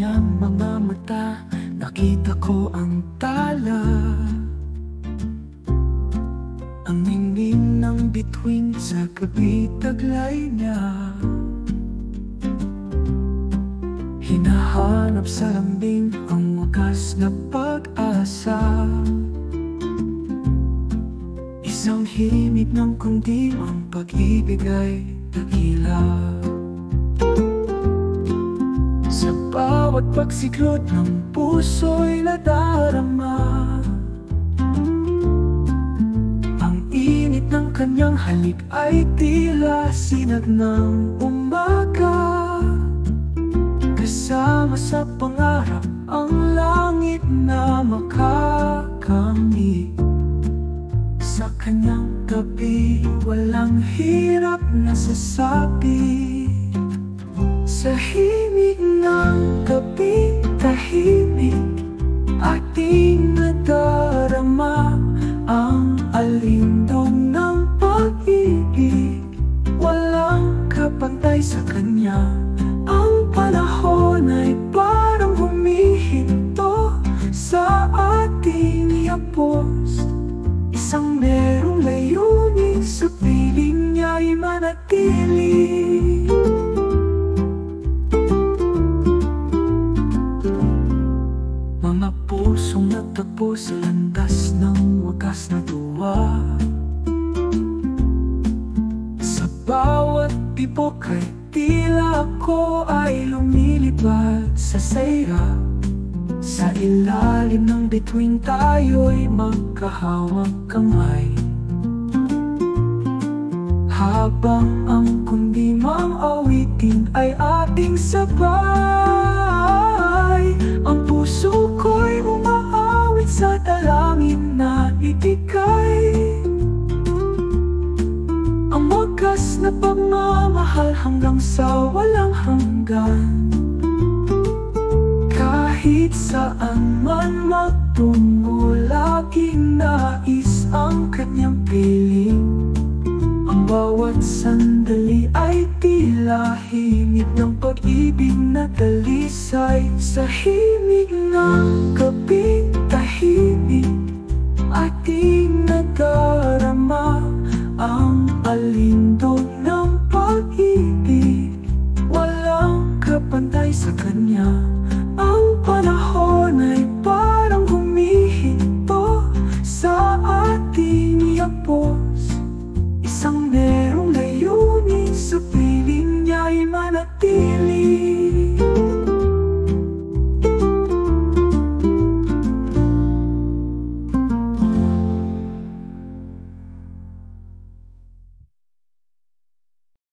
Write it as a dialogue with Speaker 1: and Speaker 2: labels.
Speaker 1: kanyang mga mata, nakita ko ang tala. Ang hingin ng bituin sa gabi taglay niya, hinahanap sa lambing ang wakas na pag-asa. Isang himig ng kundi ang pag-ibig ay dakila. Sa bawat pagsiklod ng puso'y nadarama ang init ng kanyang halik ay tila sinag ng umaga. Kasama sa pangarap ang langit na makakamit. Sa kanyang gabi, walang hirap na sasabi. Sa himig ng gabi, tahimik, ating nadarama ang alindog ng pag-ibig. Walang kapantay sa kanya, ang panahon ay parang humihinto sa ating yapos. Isang merong layunin, sa piling niya'y manatili. Mga pusong natagpo sa landas ng wakas na tuwa. Sa bawat tibok ay tila ako ay lumilipad sa saya. Sa ilalim ng bituin tayo'y magkahawak kamay, habang ang kundimang awitin ay ating sabay. Ang puso ko'y umaawit sa dalangin na ibigay ang wagas na pagmamahal hanggang sa walang hanggan. Kahit saan man magtungo, laging nais ang kanyang piling. Ang bawat sandali ay tila himig ng pag-ibig na dalisay. Sa himig ng gabi, tahimik, ating nadarama ang alindog ng pag-ibig. Walang kapantay sa kanya, ang panahon ay parang humihinto sa ating yapos. Isang merong layunin, sa piling niya'y manatili.